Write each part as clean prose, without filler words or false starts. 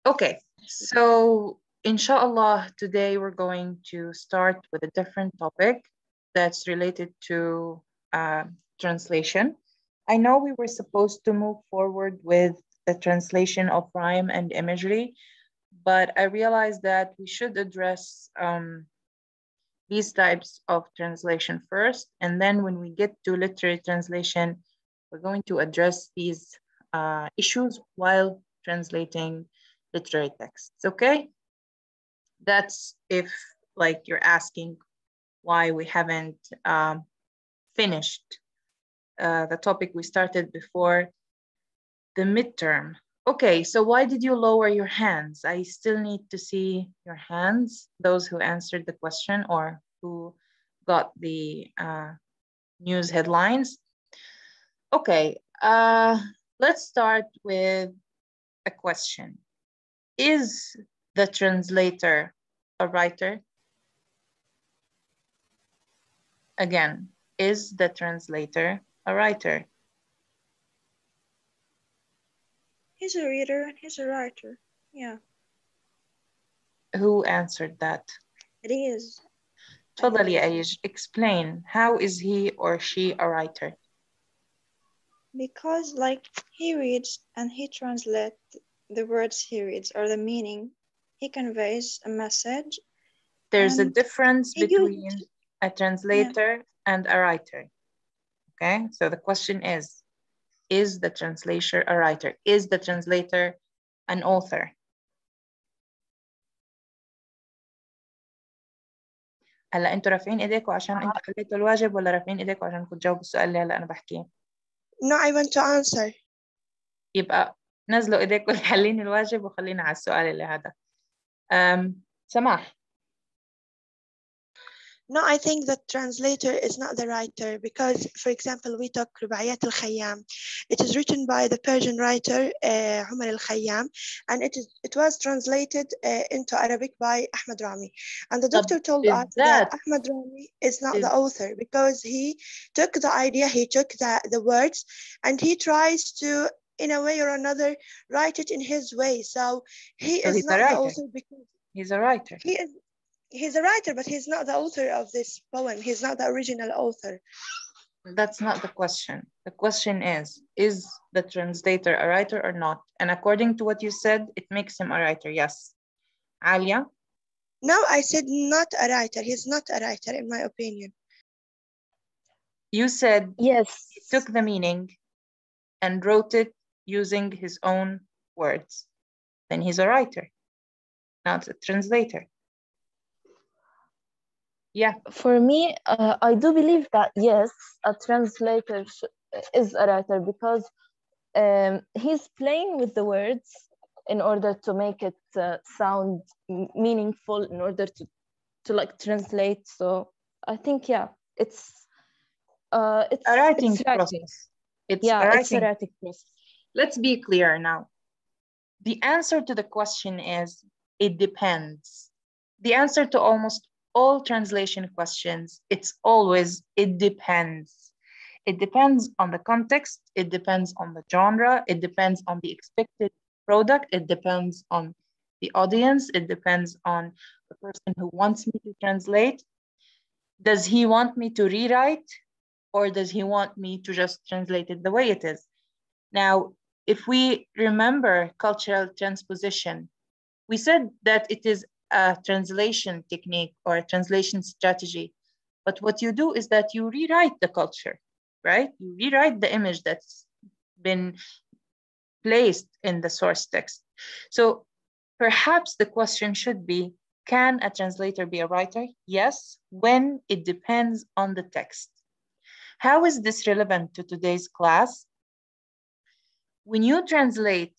Okay, so inshallah, today we're going to start with a different topic that's related to translation. I know we were supposed to move forward with the translation of rhyme and imagery, but I realized that we should address these types of translation first, and then when we get to literary translation, we're going to address these issues while translating literary texts. Okay, that's if like you're asking why we haven't finished the topic we started before the midterm. Okay, so why did you lower your hands? I still need to see your hands, those who answered the question or who got the news headlines. Okay, let's start with a question. Is the translator a writer? Again, is the translator a writer? He's a reader and he's a writer. Yeah. Who answered that? It is. تفضلي Aish, explain, how is he or she a writer? Because like he reads and he translates the words he reads or the meaning. He conveys a message. There's a difference between a translator and a writer. Okay, so the question is the translator a writer? Is the translator an author? هلا انتوا رافعين ايديكم عشان انتوا حليتوا الواجب ولا رافعين ايديكم عشان تجاوبوا السؤال اللي هلا انا بحكيه؟ No, I want to answer. يبقى نزلوا ايديكم اللي حالين الواجب وخلينا على السؤال اللي هذا. سماح. No, I think the translator is not the writer because, for example, we talk رباعيات الخيام. It is written by the Persian writer Umar al-Khayyam, and it was translated into Arabic by Ahmad Rami. And the doctor told us that Ahmad Rami is not the author because he took the idea, he took the words, and he tries to, in a way or another, write it in his way. So he is not the author because he's a writer. He's a writer, but he's not the author of this poem. He's not the original author. That's not the question. The question is the translator a writer or not? And according to what you said, it makes him a writer, yes. Alia? No, I said not a writer. He's not a writer, in my opinion. You said yes. He took the meaning and wrote it using his own words. Then he's a writer, not a translator. Yeah. For me, I do believe that, yes, a translator is a writer because he's playing with the words in order to make it sound meaningful, in order to like translate. So I think, yeah, it's a writing process. It's a writing process. Let's be clear now. The answer to the question is, it depends. The answer to almost all translation questions, it's always, it depends. It depends on the context, it depends on the genre, it depends on the expected product, it depends on the audience, it depends on the person who wants me to translate. Does he want me to rewrite, or does he want me to just translate it the way it is? Now, if we remember cultural transposition, we said that it is a translation technique or a translation strategy. But what you do is that you rewrite the culture, right? You rewrite the image that's been placed in the source text. So perhaps the question should be, can a translator be a writer? Yes, when it depends on the text. How is this relevant to today's class? When you translate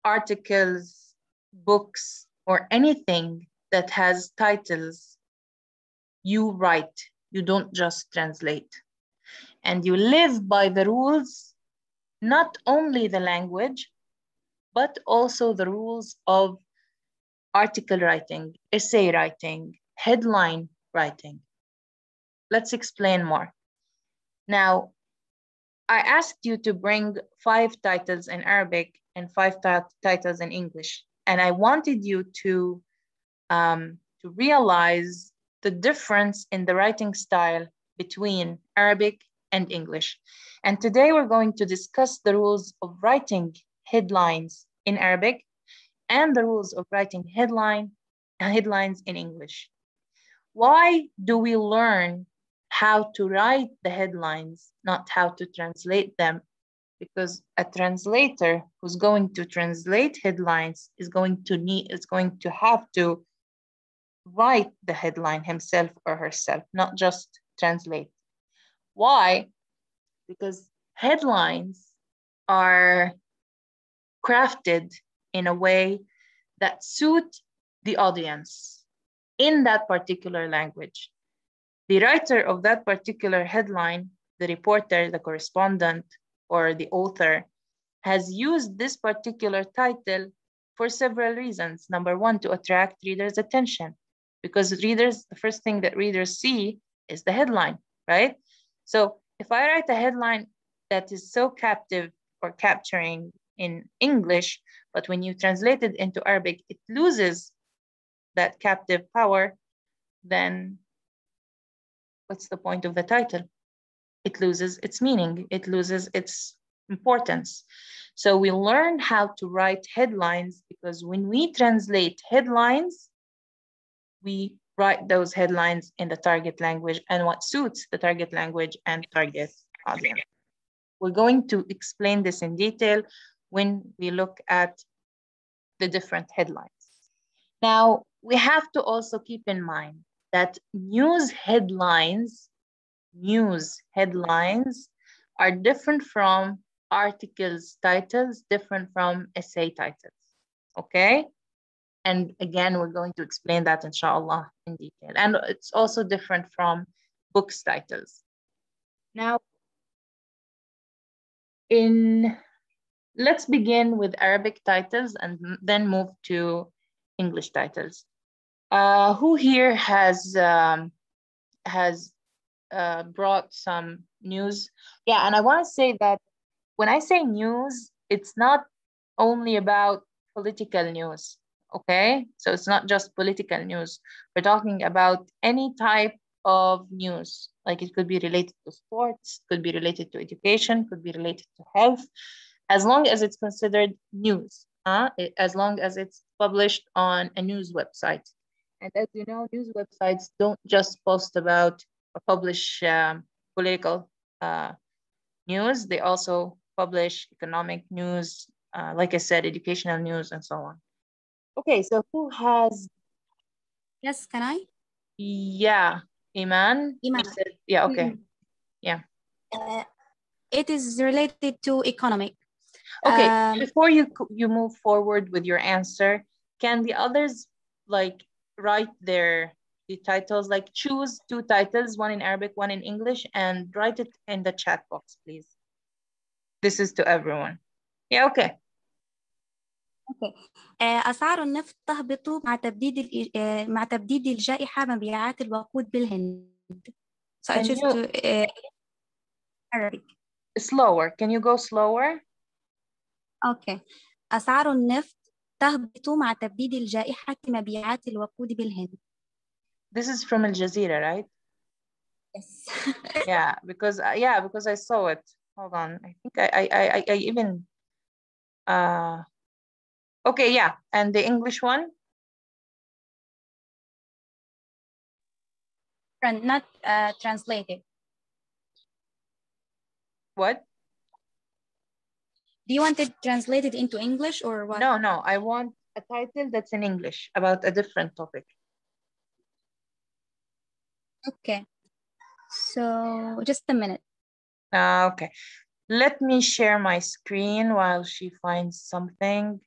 articles, books, or anything that has titles, you write, you don't just translate. And you live by the rules, not only the language, but also the rules of article writing, essay writing, headline writing. Let's explain more. Now, I asked you to bring 5 titles in Arabic and 5 titles in English. And I wanted you to realize the difference in the writing style between Arabic and English. And today we're going to discuss the rules of writing headlines in Arabic and the rules of writing headlines in English. Why do we learn how to write the headlines, not how to translate them? Because a translator who's going to translate headlines is going to have to write the headline himself or herself, not just translate. Why? Because headlines are crafted in a way that suit the audience in that particular language. The writer of that particular headline, the reporter, the correspondent, or the author, has used this particular title for several reasons. Number one, to attract readers' attention, because the first thing that readers see is the headline, right? So if I write a headline that is so captive or capturing in English, but when you translate it into Arabic, it loses that captive power, then what's the point of the title? It loses its meaning, it loses its importance. So we learn how to write headlines because when we translate headlines, we write those headlines in the target language and what suits the target language and target audience. We're going to explain this in detail when we look at the different headlines. Now, we have to also keep in mind that news headlines are different from articles titles, different from essay titles, okay? And again, we're going to explain that inshallah in detail. And it's also different from books titles. Now, let's begin with Arabic titles and then move to English titles. Who here has brought some news? Yeah, and I want to say that when I say news, it's not only about political news, okay? So it's not just political news. We're talking about any type of news. Like it could be related to sports, could be related to education, could be related to health, as long as it's considered news, as long as it's published on a news website. And as you know, news websites don't just post about or publish political news. They also publish economic news, like I said, educational news, and so on. Okay, so who has? Yes, can I? Yeah, Iman. Said, yeah, okay. Yeah. It is related to economic. Okay, before you move forward with your answer, can the others like write the titles, like choose two titles, one in Arabic, one in English, and write it in the chat box, please. This is to everyone. Yeah, okay. Okay. أسعار النفط تهبط مع تبديد الجائحة مبيعات الوقود بالهند. So I choose to Arabic. Slower. Can you go slower? Okay. أسعار النفط تهبط مع تبديد الجائحة مبيعات الوقود بالهند. This is from Al Jazeera, right? Yes. Yeah, because I saw it. Hold on. I think I even okay, yeah. And the English one? Not translated. What? Do you want it translated into English or what? No, I want a title that's in English about a different topic. Okay. So just a minute. Okay. Let me share my screen while she finds something.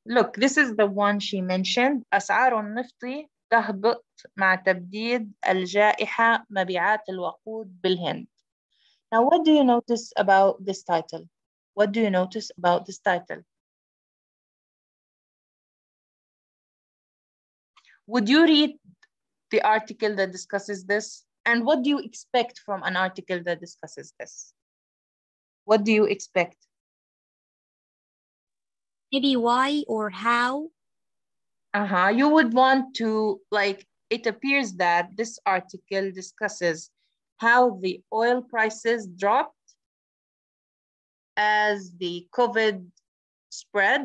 Look, this is the one she mentioned. أسعار النفط تهبط مع تبديد الجائحة مبيعات الوقود بالهند. Now, what do you notice about this title? What do you notice about this title? Would you read the article that discusses this? And what do you expect from an article that discusses this? What do you expect? maybe why or how. You would want to, like, it appears that this article discusses how the oil prices dropped as the COVID spread,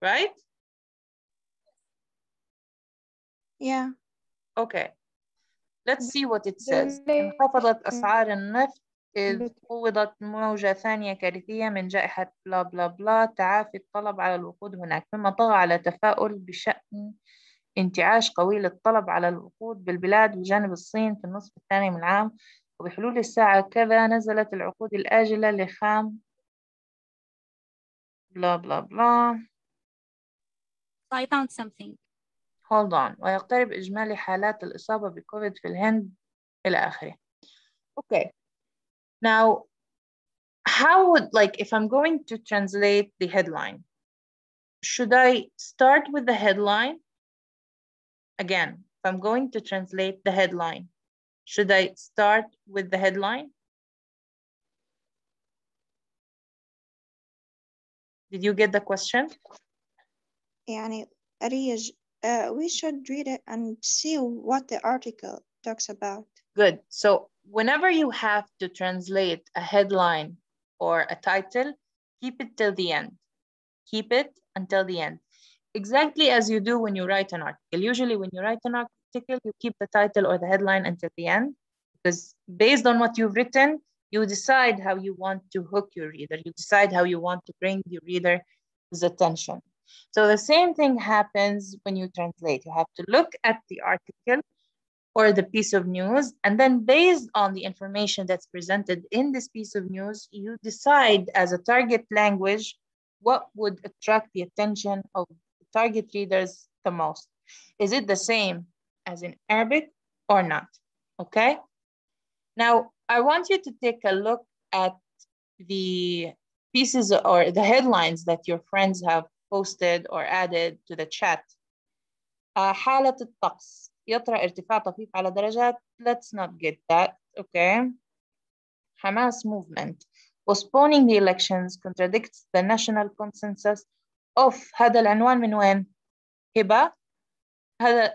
right? Yeah. Okay. Let's see what it says. انخفضت أسعار النفط إذ قوضت موجة ثانية كارثية من جائحة بلا بلا بلا تعافي الطلب على الوقود هناك، مما طغى على تفاؤل بشأن انتعاش قوي للطلب على الوقود بالبلاد بجانب الصين في النصف الثاني من العام، وبحلول الساعة كذا نزلت العقود الآجلة لخام بلا بلا بلا. I found something. Hold on. ويقترب إجمالي حالات الإصابة بكوفيد في الهند إلى آخره. Okay. Now, how would, like, if I'm going to translate the headline, should I start with the headline? Again, if I'm going to translate the headline, should I start with the headline? Did you get the question? يعني أريج, we should read it and see what the article talks about. Good. So whenever you have to translate a headline or a title, keep it till the end. Keep it until the end. Exactly as you do when you write an article. Usually when you write an article, you keep the title or the headline until the end, because based on what you've written, you decide how you want to hook your reader. You decide how you want to bring your reader's attention. So the same thing happens when you translate. You have to look at the article or the piece of news, and then based on the information that's presented in this piece of news, you decide as a target language what would attract the attention of the target readers the most. Is it the same as in Arabic or not? Okay. Now, I want you to take a look at the pieces or the headlines that your friends have posted or added to the chat. حالة الطقس يطرأ ارتفاع طفيف على درجات. Let's not get that. Okay. Hamas movement postponing the elections contradicts the national consensus of. هذا العنوان من وين؟ هبة؟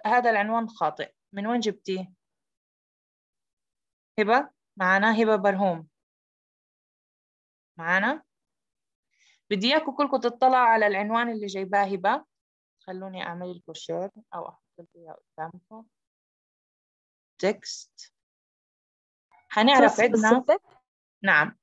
هذا العنوان خاطئ. من وين جبتيه؟ هبة؟ معنا هبة برهوم. معنا؟ بدي إياكم كلكم تطلعوا على العنوان اللي جايباه هبة. خلوني أعمل لكم شير أو أحط لكم قدامكم. تكست. هنعرف عندنا. نعم.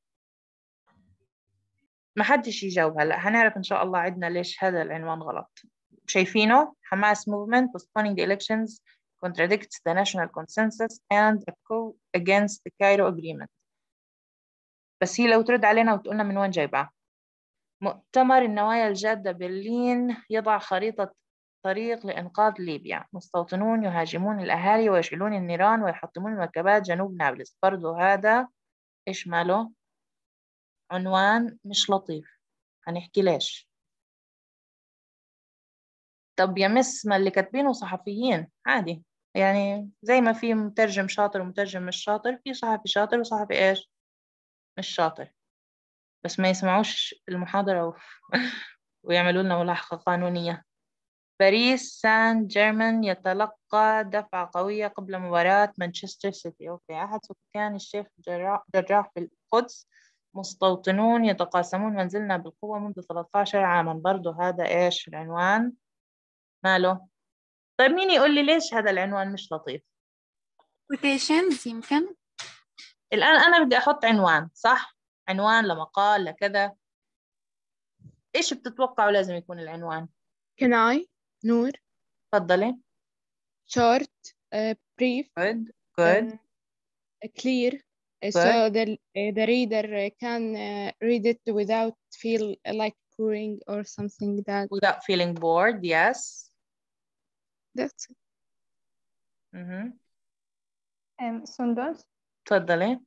ما حدش يجاوب هلا. هنعرف إن شاء الله عندنا ليش هذا العنوان غلط. شايفينه؟ Hamas movement postponing the elections contradicts the national consensus and a coup against the Cairo agreement. بس هي لو ترد علينا وتقولنا من وين جايبها. مؤتمر النوايا الجادة برلين يضع خريطة طريق لإنقاذ ليبيا. مستوطنون يهاجمون الأهالي ويشعلون النيران ويحطمون المركبات جنوب نابلس. برضو هذا إيش ماله؟ عنوان مش لطيف. هنحكي ليش. طب يا مس، ما اللي كاتبينه صحفيين عادي، يعني زي ما في مترجم شاطر ومترجم مش شاطر، في صحفي شاطر وصحفي إيش مش شاطر، بس ما يسمعوش المحاضرة ويعملوا لنا ملاحقة قانونية. باريس سان جيرمان يتلقى دفعة قوية قبل مباراة مانشستر سيتي. أوكي. أحد سكان الشيخ جراح في القدس مستوطنون يتقاسمون منزلنا بالقوة منذ 13 عاما. برضو هذا إيش العنوان ماله؟ طيب مين يقول لي ليش هذا العنوان مش لطيف؟ quotations يمكن. الآن أنا بدي أحط عنوان، صح؟ عنوان لمقال لكذا. إيش بتتوقعوا لازم يكون العنوان؟ Can I؟ نور. تفضلي. Short, brief. Good. Clear. Good. So the reader can read it without feel like boring or something that. Without feeling bored, yes. That's it. Sundus. تفضلي.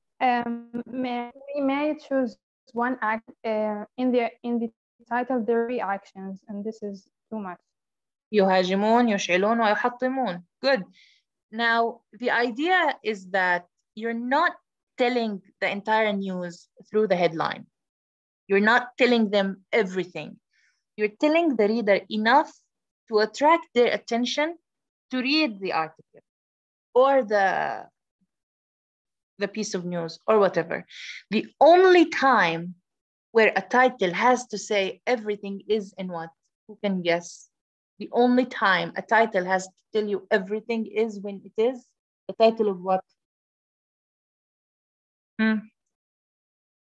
We may choose one act in the title. There are actions, and this is too much. يهاجمون يشعلون ويحطمون. Good. Now the idea is that you're not telling the entire news through the headline. You're not telling them everything. You're telling the reader enough to attract their attention to read the article or the piece of news or whatever. The only time where a title has to say everything is in what? Who can guess? The only time a title has to tell you everything is when it is the title of what?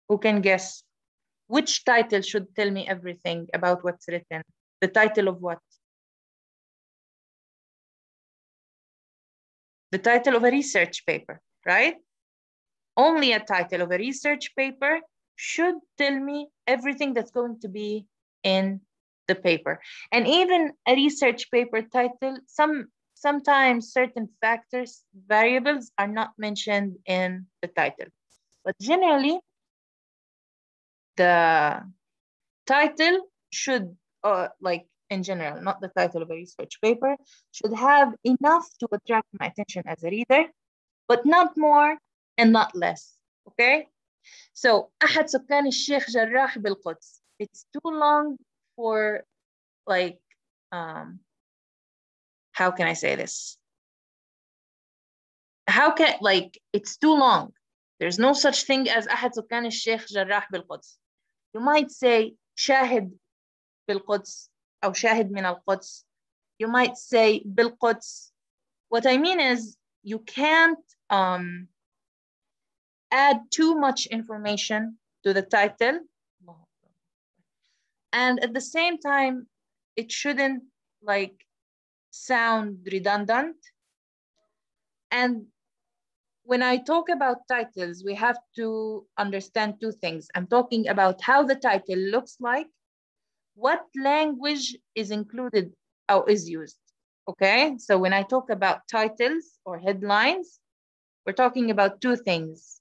Who can guess? Which title should tell me everything about what's written? The title of what? The title of a research paper, right? Only a title of a research paper should tell me everything that's going to be in the paper. And even a research paper title, sometimes certain factors, variables are not mentioned in the title. But generally, the title should, like in general, not the title of a research paper, should have enough to attract my attention as a reader, but not more and not less, okay? So, أحد سكان الشيخ جراح بالقدس. It's too long for like, how can I say this? It's too long. There's no such thing as أحد سكان الشيخ جراح بالقدس. You might say شاهد بالقدس أو شاهد من القدس. You might say بالقدس. What I mean is you can't add too much information to the title. And at the same time, it shouldn't like sound redundant. And when I talk about titles, we have to understand two things. I'm talking about how the title looks like, what language is included or is used, okay? So when I talk about titles or headlines, we're talking about two things.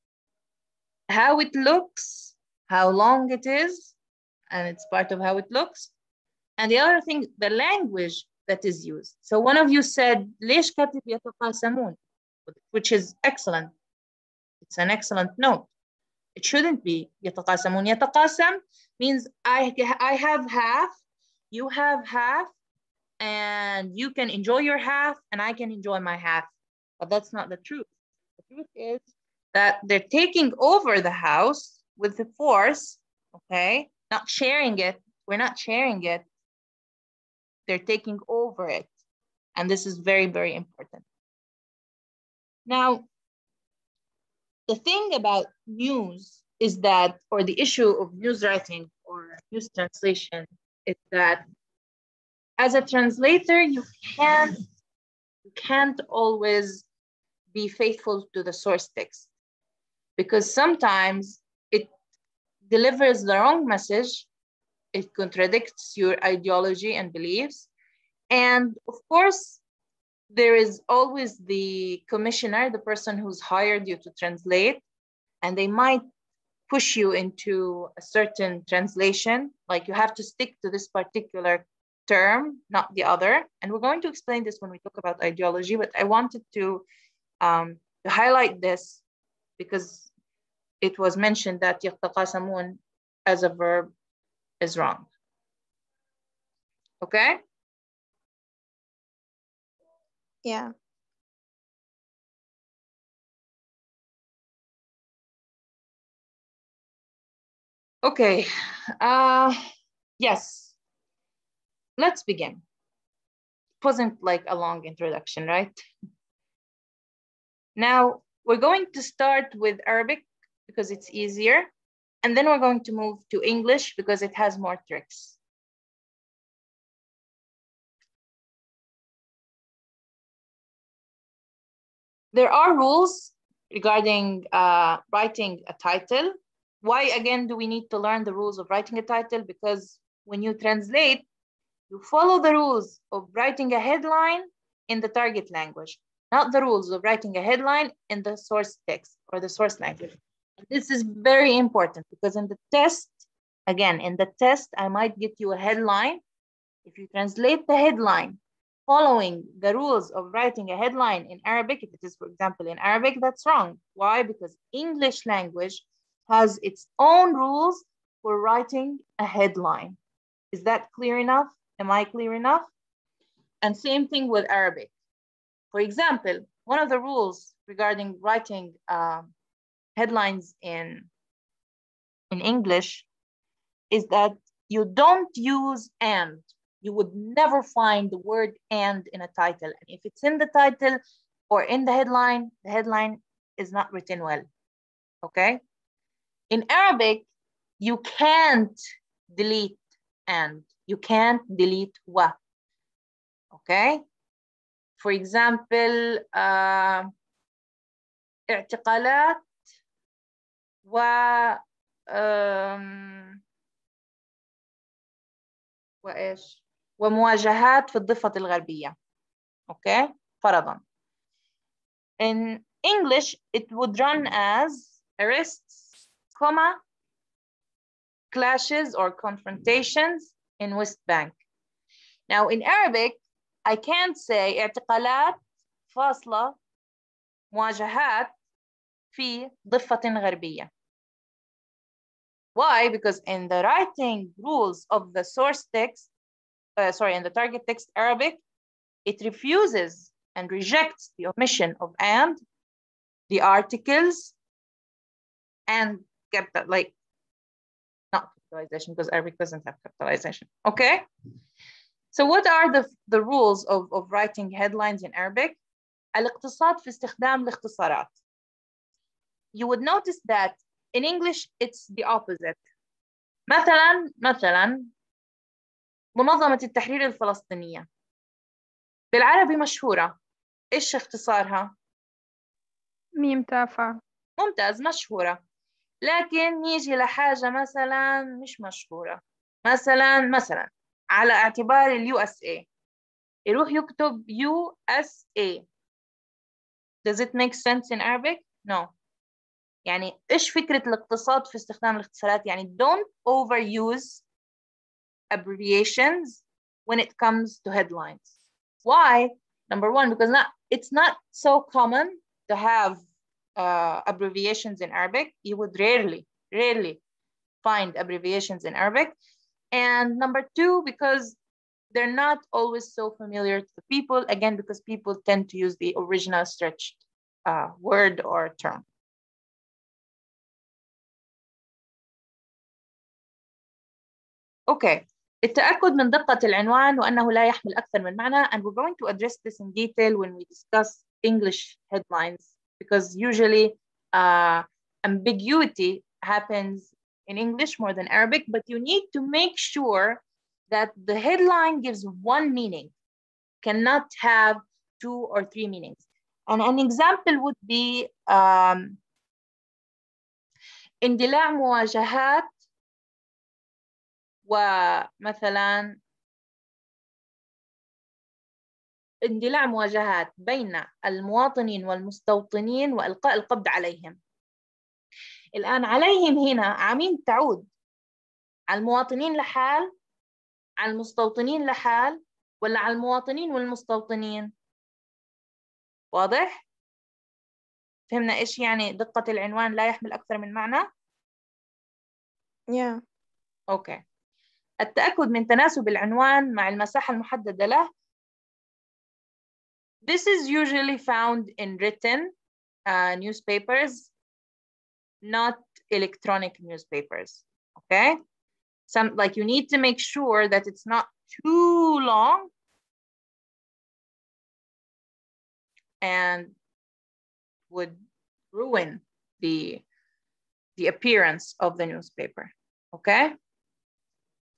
How it looks, how long it is, and it's part of how it looks. And the other thing, the language that is used. So one of you said, ليش كاتب يتقاسمون? Which is excellent. It's an excellent note. It shouldn't be يتقاسمون. يتقاسم means I have half, you have half, and you can enjoy your half, and I can enjoy my half. But that's not the truth. The truth is that they're taking over the house with the force, okay? Not sharing it. We're not sharing it. They're taking over it. And this is very, very important. Now, the thing about news is that, or the issue of news writing or news translation is that as a translator, you can't always be faithful to the source text because sometimes it delivers the wrong message. It contradicts your ideology and beliefs. And of course, there is always the commissioner, the person who's hired you to translate, and they might push you into a certain translation, like you have to stick to this particular term, not the other. And we're going to explain this when we talk about ideology, but I wanted to highlight this because it was mentioned that يتقاسمون as a verb is wrong. Okay? Yeah. Okay. Yes. Let's begin. It wasn't like a long introduction, right? Now, we're going to start with Arabic because it's easier. And then we're going to move to English because it has more tricks. There are rules regarding writing a title. Why, again, do we need to learn the rules of writing a title? Because when you translate, you follow the rules of writing a headline in the target language, not the rules of writing a headline in the source text or the source language. And this is very important because in the test, again, in the test, I might get you a headline. If you translate the headline following the rules of writing a headline in Arabic, if it is, for example, in Arabic, that's wrong. Why? Because English language has its own rules for writing a headline. Is that clear enough? Am I clear enough? And same thing with Arabic. For example, one of the rules regarding writing headlines in English is that you don't use and. You would never find the word and in a title. And if it's in the title or in the headline is not written well, okay? In Arabic, you can't delete and. You can't delete wa, okay? For example, اعتقالات و وإيش؟ ومواجهات في الضفة الغربية. Okay, فرضاً. In English, it would run as arrests, comma, clashes or confrontations in West Bank. Now in Arabic, I can't say اعتقالات فاصلة مواجهات في ضفة غربية. Why? Because in the writing rules of the source text, in the target text Arabic, it refuses and rejects the omission of and, the articles, and not capitalization, because Arabic doesn't have capitalization, okay? So what are the rules of writing headlines in Arabic? الاقتصاد في استخدام الاختصارات. You would notice that in English, it's the opposite. مثلا منظمة التحرير الفلسطينية بالعربي مشهورة. إيش اختصارها؟ ميم تافه. ممتاز، مشهورة. لكن يجي لحاجة مثلا مش مشهورة، مثلا على اعتبار USA يروح يكتب USA. Does it make sense in Arabic? No. يعني إيش فكرة الاقتصاد في استخدام الاختصارات؟ يعني don't overuse abbreviations when it comes to headlines. Why? Number one, because it's not so common to have abbreviations in Arabic. You would rarely find abbreviations in Arabic. And number two, because they're not always so familiar to the people, again, because people tend to use the original stretched word or term. Okay. التأكد من دقة العنوان وأنه لا يحمل أكثر من معنى, and we're going to address this in detail when we discuss English headlines, because usually ambiguity happens in English more than Arabic, but you need to make sure that the headline gives one meaning, cannot have 2 or 3 meanings. And an example would be اندلاع مواجهات ومثلا اندلاع مواجهات بين المواطنين والمستوطنين وإلقاء القبض عليهم. الآن عليهم هنا عميم تعود على المواطنين لحال، على المستوطنين لحال، ولا على المواطنين والمستوطنين؟ واضح؟ فهمنا إيش يعني دقة العنوان لا يحمل أكثر من معنى؟ Yeah. Okay. التأكد من تناسب العنوان مع المساحة المحددة له. This is usually found in written newspapers, not electronic newspapers, okay? Like you need to make sure that it's not too long and would ruin the appearance of the newspaper, okay?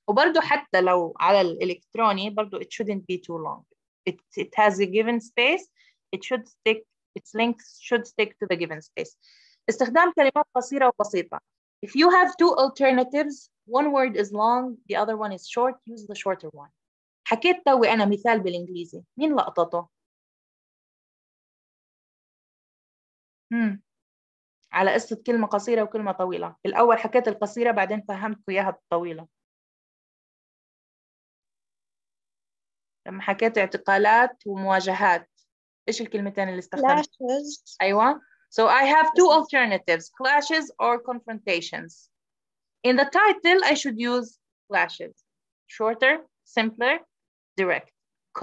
وبرضو حتى لو على الإلكتروني برضو it shouldn't be too long. It has a given space. It should stick, its length should stick to the given space. استخدام كلمات قصيرة وبسيطة. If you have 2 alternatives, one word is long, the other one is short, use the shorter one. حكيت توي أنا مثال بالإنجليزي. مين لقطته؟ على قصة كلمة قصيرة وكلمة طويلة. الأول حكيت القصيرة بعدين فهمتكم إياها الطويلة. لما حكيت اعتقالات ومواجهات إيش الكلمتين اللي استخدمت؟ Clashes. أيوة. So I have 2 alternatives, clashes or confrontations. In the title, I should use clashes. shorter, simpler, direct.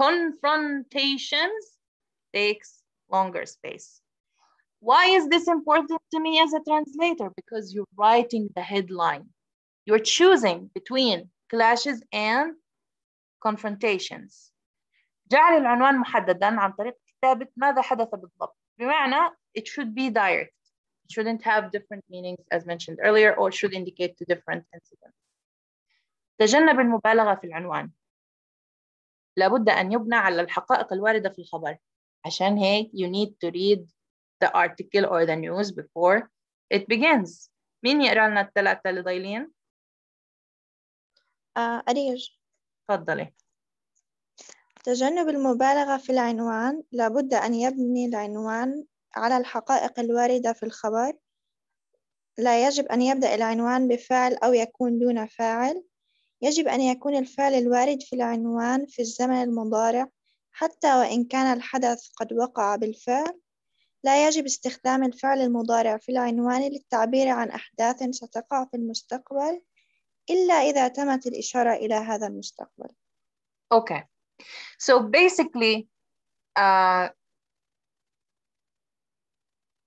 Confrontations takes longer space. Why is this important to me as a translator? Because you're writing the headline. You're choosing between clashes and confrontations. جعل العنوان محددا عن طريق كتابة ماذا حدث بالضبط. بمعنى it should be direct. It shouldn't have different meanings as mentioned earlier or should indicate to different incidents. تجنب المبالغة في العنوان. لابد أن يبنى على الحقائق الواردة في الخبر. عشان هيك you need to read the article or the news before it begins. مين يقرأ لنا الثلاثة اللي ضايلين؟ أريج. تفضلي. تجنب المبالغة في العنوان. لابد أن يبني العنوان على الحقائق الواردة في الخبر. لا يجب أن يبدأ العنوان بفعل أو يكون دون فاعل. يجب أن يكون الفعل الوارد في العنوان في الزمن المضارع حتى وإن كان الحدث قد وقع بالفعل. لا يجب استخدام الفعل المضارع في العنوان للتعبير عن أحداث ستقع في المستقبل إلا إذا تمت الإشارة إلى هذا المستقبل. Okay. So basically,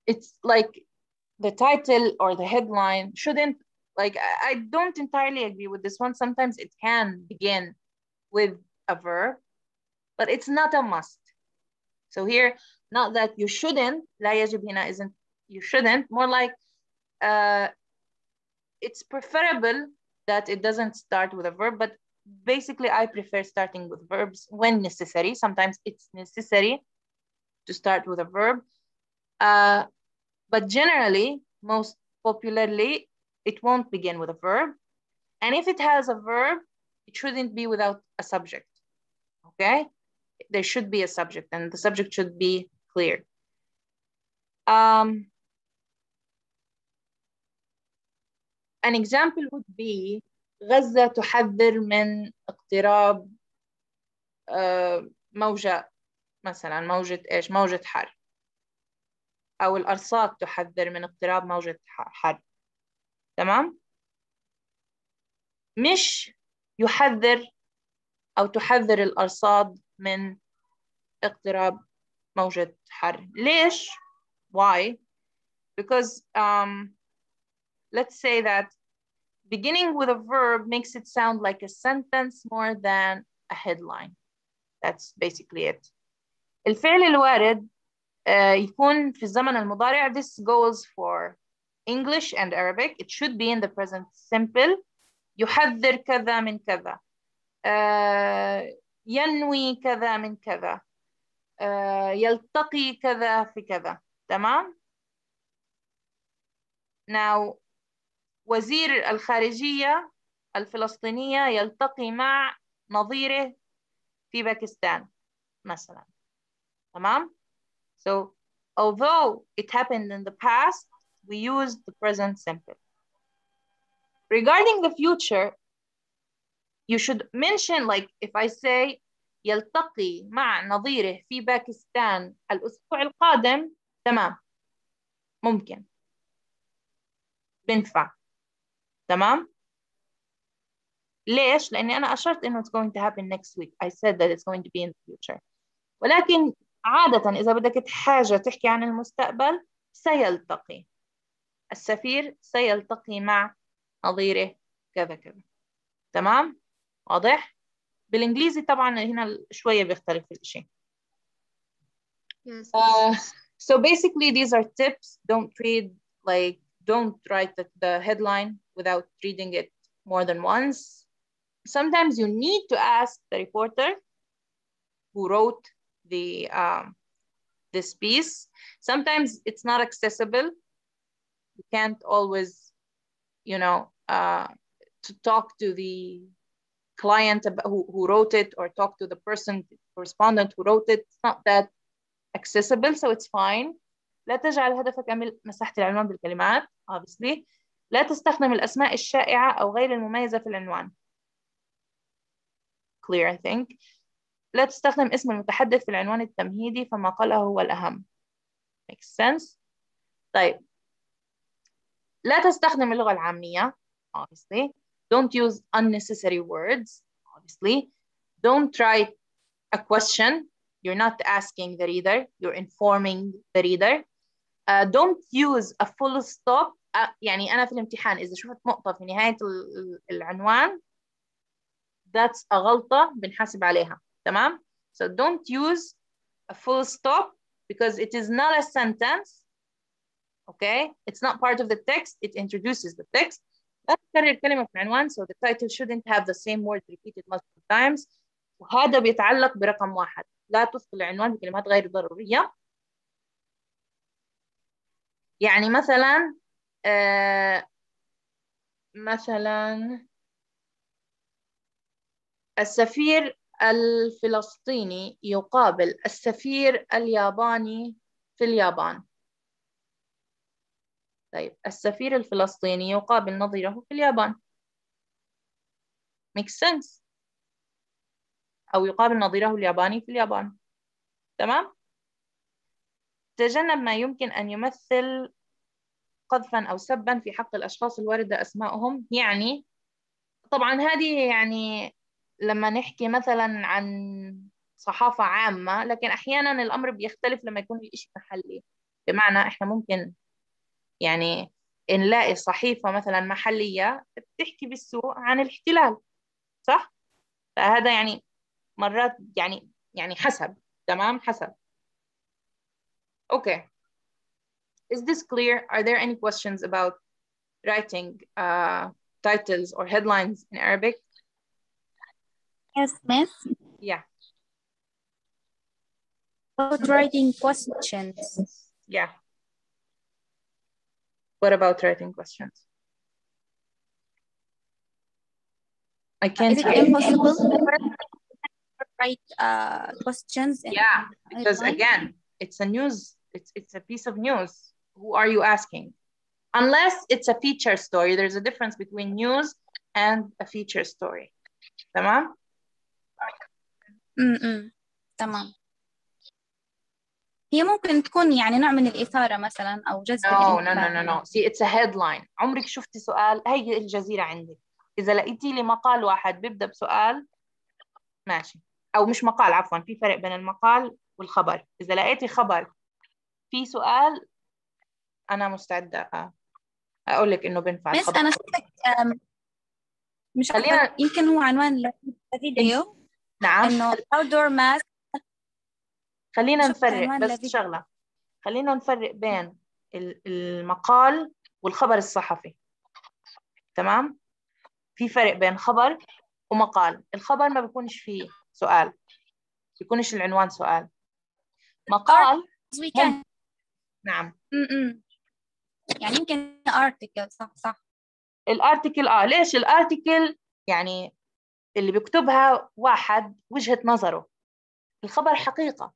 it's like the title or the headline shouldn't, like, I don't entirely agree with this one. Sometimes it can begin with a verb, but it's not a must. So here, not that you shouldn't, لا يجب هنا isn't you shouldn't, more like it's preferable that it doesn't start with a verb, but basically I prefer starting with verbs when necessary. Sometimes it's necessary to start with a verb. But generally, most popularly, it won't begin with a verb. And if it has a verb, it shouldn't be without a subject, okay? There should be a subject and the subject should be clear. An example would be غزة تحذر من اقتراب موجة مثلا موجة إيش؟ موجة حر. أو الأرصاد تحذر من اقتراب موجة حر. تمام؟ مش يحذر أو تحذر الأرصاد من اقتراب موجة حر. ليش؟ Why? Because let's say that beginning with a verb makes it sound like a sentence more than a headline. That's basically it. الفعل الوارد يكون في الزمن المضارع. This goes for English and Arabic. It should be in the present simple. يحذر كذا من كذا. ينوي كذا من كذا. يلتقي كذا في كذا. تمام؟ Now, وزير الخارجية الفلسطينية يلتقي مع نظيره في باكستان مثلا. تمام؟ So, although it happened in the past, we used the present simple. Regarding the future, you should mention, like if I say يلتقي مع نظيره في باكستان الأسبوع القادم. تمام، ممكن، بنفع. تمام؟ ليش؟ لأني أنا أشرت إنه it's going to happen next week. I said that it's going to be in the future. ولكن عادة إذا بدك حاجة تحكي عن المستقبل سيلتقي. السفير سيلتقي مع نظيره كذا كذا. تمام؟ واضح؟ بالإنجليزي طبعا هنا شوية بيختلف الشيء. Yes. So basically these are tips. Don't write the headline without reading it more than once. Sometimes you need to ask the reporter who wrote this piece. Sometimes it's not accessible. You can't always, to talk to the client who wrote it or talk to the correspondent who wrote it. It's not that accessible, so it's fine. لا تجعل هدفك مساحة العنوان بالكلمات, obviously. لا تستخدم الأسماء الشائعة أو غير المميزة في العنوان. Clear, I think. لا تستخدم اسم المتحدث في العنوان التمهيدي فما قاله هو الأهم. Makes sense. طيب. لا تستخدم اللغة العامية, obviously. Don't use unnecessary words, obviously. Don't write a question. You're not asking the reader, you're informing the reader. Don't use a full stop. يعني أنا في الامتحان إذا شفت نقطة في نهاية العنوان that's a غلطة بنحاسب عليها. تمام؟ So don't use a full stop because it is not a sentence. Okay? It's not part of the text. It introduces the text. لا تكرر كلمة في العنوان so the title shouldn't have the same word repeated multiple times. وهذا بيتعلق برقم 1. لا تثقل العنوان بكلمات غير ضرورية. يعني مثلا مثلا السفير الفلسطيني يقابل السفير الياباني في اليابان. طيب السفير الفلسطيني يقابل نظيره في اليابان. makes sense. أو يقابل نظيره الياباني في اليابان. تمام؟ تجنب ما يمكن أن يمثل قذفا أو سبا في حق الأشخاص الواردة أسمائهم. يعني طبعا هذه يعني لما نحكي مثلا عن صحافة عامة، لكن أحيانا الأمر بيختلف لما يكون الإشي محلي. بمعنى إحنا ممكن يعني نلاقي صحيفة مثلا محلية بتحكي بالسوء عن الاحتلال، صح؟ فهذا يعني مرات يعني حسب. تمام؟ حسب. Okay. Is this clear? Are there any questions about writing titles or headlines in Arabic? Yes, Miss. Yeah. About writing questions. Yeah. What about writing questions? I can't Is it hear. impossible to write questions? Yeah, because again, it's a news, it's a piece of news. Who are you asking? Unless it's a feature story, there's a difference between news and a feature story. تمام؟ تمام. هي ممكن تكون يعني نوع من الإثارة مثلا أو جذب الانتباه. No. See, it's a headline. عمرك شفتي سؤال؟ هي الجزيرة عندك. إذا لقيتي لي مقال واحد بيبدأ بسؤال ماشي، أو مش مقال، عفوا، في فرق بين المقال والخبر. إذا لقيتي خبر في سؤال أنا مستعدة أقول لك إنه بينفع بس الخبر. أنا شفتك مش خلينا يمكن هو عنوان الفيديو. نعم. إنه outdoor mask. خلينا نفرق بس شغلة. خلينا نفرق بين المقال والخبر الصحفي. تمام؟ في فرق بين خبر ومقال. الخبر ما بيكونش فيه سؤال، بيكونش العنوان سؤال. مقال نعم. يعني يمكن article. صح. الارتيكل ليش الارتيكل؟ يعني اللي بيكتبها واحد وجهة نظره. الخبر حقيقة،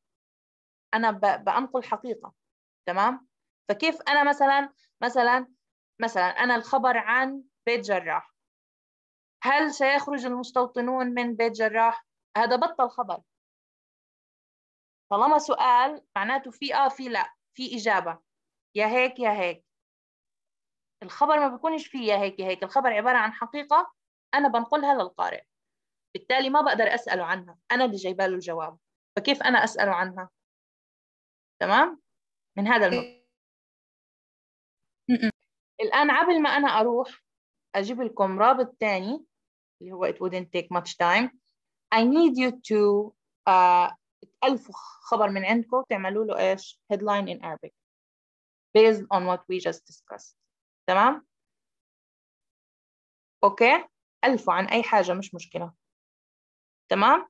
أنا بأنقل حقيقة. تمام؟ فكيف أنا مثلا أنا الخبر عن بيت جراح، هل سيخرج المستوطنون من بيت جراح؟ هذا بطل خبر. طالما سؤال معناته في لا، في إجابة، يا هيك يا هيك. الخبر ما بيكونش فيه يا هيك يا هيك. الخبر عبارة عن حقيقة أنا بنقلها للقارئ، بالتالي ما بقدر أسأله عنها، أنا اللي جايبه له الجواب، فكيف أنا أسأله عنها؟ تمام؟ من هذا النقطة. الآن قبل ما أنا أروح أجيب لكم رابط تاني اللي هو it wouldn't take much time. I need you to تألفوا خبر من عندكم تعملوا له إيش؟ headline in Arabic based on what we just discussed. تمام؟ أوكي؟ ألفوا عن أي حاجة مش مشكلة. تمام؟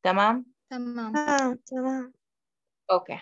تمام؟ تمام. أوكي.